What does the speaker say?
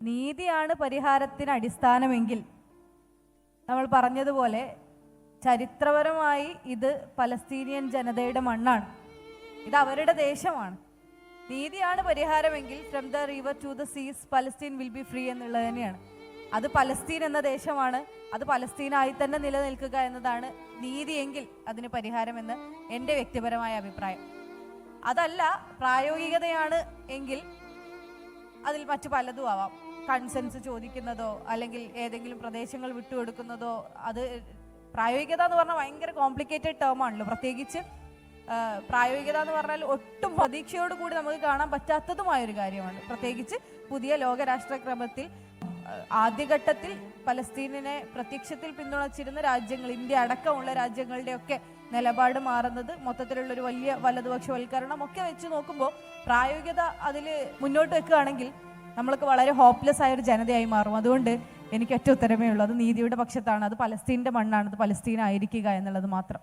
നീതിയാണ് പരിഹാരത്തിന് അടിസ്ഥാനമെങ്കിൽ നമ്മൾ പറഞ്ഞതുപോലെ ചരിത്രപരമായി ഇത് പലസ്തീനിയൻ ജനതയുടെ മണ്ണാണ്, ഇത് അവരുടെ ദേശമാണ്. നീതിയാണ് പരിഹാരമെങ്കിൽ from the river to the seas Palestine will be free എന്നുള്ളത് തന്നെയാണ്. അത് പലസ്തീൻ എന്ന ദേശമാണ്, അത് പലസ്തീനായി തന്നെ നിലനിൽക്കുക എന്നതാണ് നീതിയെങ്കിൽ അതിന് പരിഹാരമെന്ന് എൻ്റെ വ്യക്തിപരമായ അഭിപ്രായം. അതല്ല പ്രായോഗികതയാണ് എങ്കിൽ അതിൽ മറ്റു പലതും ആവാം. കൺസെൻസ് ചോദിക്കുന്നതോ അല്ലെങ്കിൽ ഏതെങ്കിലും പ്രദേശങ്ങൾ വിട്ടുകൊടുക്കുന്നതോ, അത് പ്രായോഗികത എന്ന് പറഞ്ഞാൽ ഭയങ്കര കോംപ്ലിക്കേറ്റഡ് ടേം ആണല്ലോ. പ്രത്യേകിച്ച് പ്രായോഗികത എന്ന് പറഞ്ഞാൽ ഒട്ടും പ്രതീക്ഷയോടുകൂടി നമുക്ക് കാണാൻ പറ്റാത്തതുമായൊരു കാര്യമാണ്. പ്രത്യേകിച്ച് പുതിയ ലോകരാഷ്ട്രക്രമത്തിൽ ആദ്യഘട്ടത്തിൽ പലസ്തീനിനെ പ്രത്യക്ഷത്തിൽ പിന്തുണച്ചിരുന്ന രാജ്യങ്ങൾ, ഇന്ത്യ അടക്കമുള്ള രാജ്യങ്ങളുടെയൊക്കെ നിലപാട് മാറുന്നത്, മൊത്തത്തിലുള്ളൊരു വലിയ വലതുപക്ഷവൽക്കരണം ഒക്കെ വെച്ച് നോക്കുമ്പോൾ പ്രായോഗികത അതിൽ മുന്നോട്ട് വെക്കുകയാണെങ്കിൽ നമ്മൾക്ക് വളരെ ഹോപ്പ്ലെസ് ആയൊരു ജനതയായി മാറും. അതുകൊണ്ട് എനിക്ക് ഒറ്റ ഉത്തരമേ ഉള്ളൂ, അത് നീതിയുടെ പക്ഷത്താണ്, അത് പലസ്തീൻ്റെ മണ്ണാണ്, അത് പലസ്തീനായിരിക്കുക എന്നുള്ളത് മാത്രം.